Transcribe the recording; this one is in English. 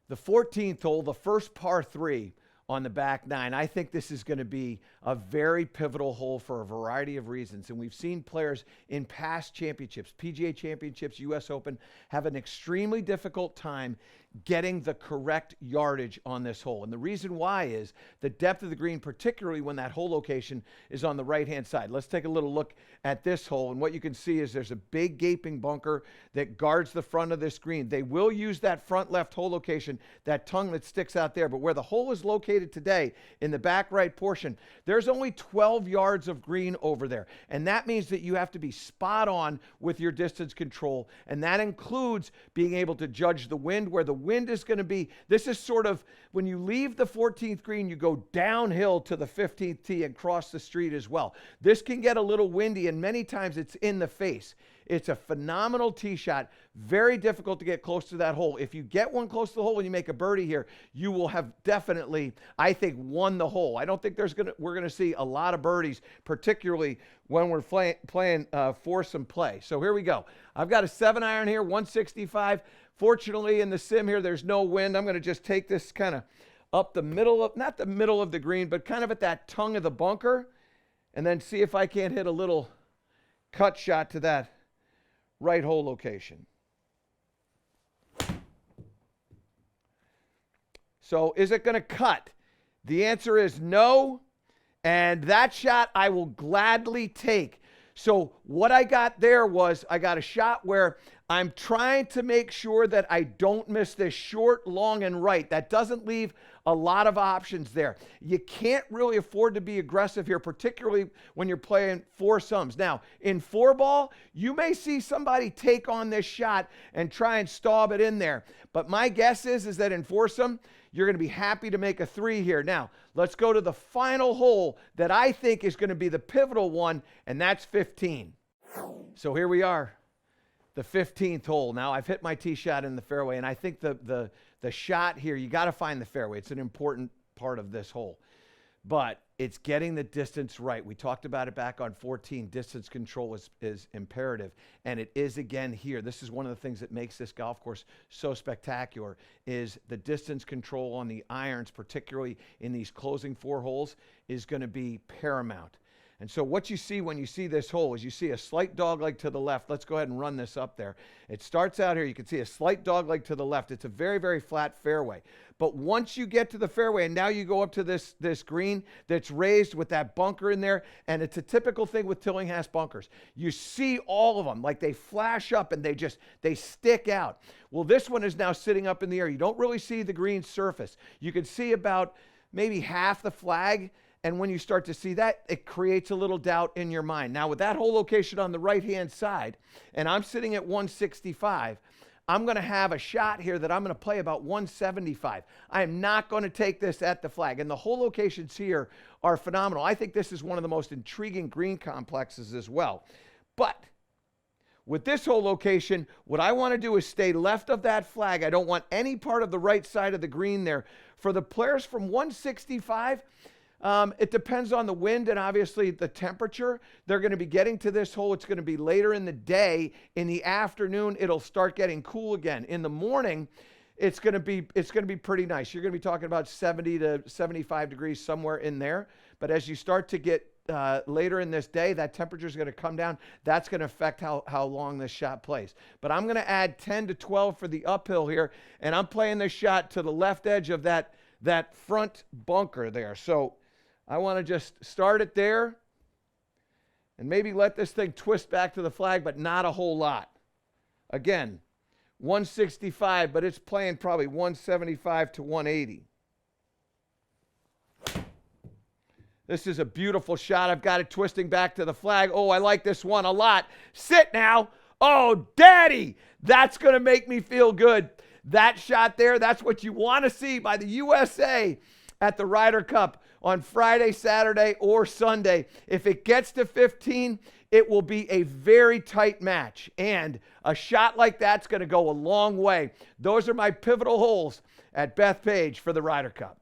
The 14th hole, the first par 3 on the back 9. I think this is going to be a very pivotal hole for a variety of reasons. And we've seen players in past championships, PGA championships, US Open, have an extremely difficult time getting the correct yardage on this hole. And the reason why is the depth of the green, particularly when that hole location is on the right-hand side. Let's take a little look at this hole. And what you can see is there's a big gaping bunker that guards the front of this green. They will use that front left hole location, that tongue that sticks out there. But where the hole is located today, in the back right portion, there's only 12 yards of green over there. And that means that you have to be spot on with your distance control. And that includes being able to judge the wind, where the wind is going to be. This is sort of when you leave the 14th green, you go downhill to the 15th tee and cross the street as well. This can get a little windy, and many times it's in the face. It's a phenomenal tee shot. Very difficult to get close to that hole. If you get one close to the hole and you make a birdie here, you will have definitely, I think, won the hole. I don't think we're going to see a lot of birdies, particularly when we're playing foursome play. So here we go. I've got a 7-iron here, 165. Fortunately, in the sim here, there's no wind. I'm going to just take this kind of up the middle of, not the middle of the green, but kind of at that tongue of the bunker, and then see if I can't hit a little cut shot to that right hole location. So is it going to cut? The answer is no, and that shot I will gladly take. So what I got there was I got a shot where I'm trying to make sure that I don't miss this short, long, and right. That doesn't leave a lot of options there. You can't really afford to be aggressive here, particularly when you're playing foursomes. Now, in 4-ball, you may see somebody take on this shot and try and staub it in there. But my guess is that in foursome, you're going to be happy to make a 3 here. Now, let's go to the final hole that I think is going to be the pivotal one, and that's 15. So here we are, the 15th hole. Now, I've hit my tee shot in the fairway, and I think the shot here, you got to find the fairway. It's an important part of this hole. But it's getting the distance right. We talked about it back on 14. Distance control is imperative, and it is again here. This is one of the things that makes this golf course so spectacular, is the distance control on the irons, particularly in these closing 4 holes, is going to be paramount. And so what you see when you see this hole is you see a slight dogleg to the left. Let's go ahead and run this up there. It starts out here. You can see a slight dogleg to the left. It's a very, very flat fairway. But once you get to the fairway, and now you go up to this green that's raised with that bunker in there, and it's a typical thing with Tillinghast bunkers. You see all of them, like they flash up and they stick out. Well, this one is now sitting up in the air. You don't really see the green surface. You can see about maybe half the flag. And when you start to see that, it creates a little doubt in your mind. Now, with that hole location on the right-hand side, and I'm sitting at 165, I'm going to have a shot here that I'm going to play about 175. I am not going to take this at the flag. And the hole locations here are phenomenal. I think this is one of the most intriguing green complexes as well. But with this hole location, what I want to do is stay left of that flag. I don't want any part of the right side of the green there. For the players from 165, it depends on the wind and obviously the temperature. They're going to be getting to this hole. It's going to be later in the day. In the afternoon, it'll start getting cool again. In the morning, it's going to be pretty nice. You're going to be talking about 70 to 75 degrees, somewhere in there. But as you start to get later in this day, that temperature is going to come down. That's going to affect how long this shot plays. But I'm going to add 10 to 12 for the uphill here, and I'm playing this shot to the left edge of that front bunker there. So I want to just start it there and maybe let this thing twist back to the flag, but not a whole lot. Again, 165, but it's playing probably 175 to 180. This is a beautiful shot. I've got it twisting back to the flag. Oh, I like this one a lot. Sit now. Oh, daddy, that's going to make me feel good. That shot there, that's what you want to see by the USA at the Ryder Cup on Friday, Saturday, or Sunday. If it gets to 15, it will be a very tight match. And a shot like that's going to go a long way. Those are my pivotal holes at Bethpage for the Ryder Cup.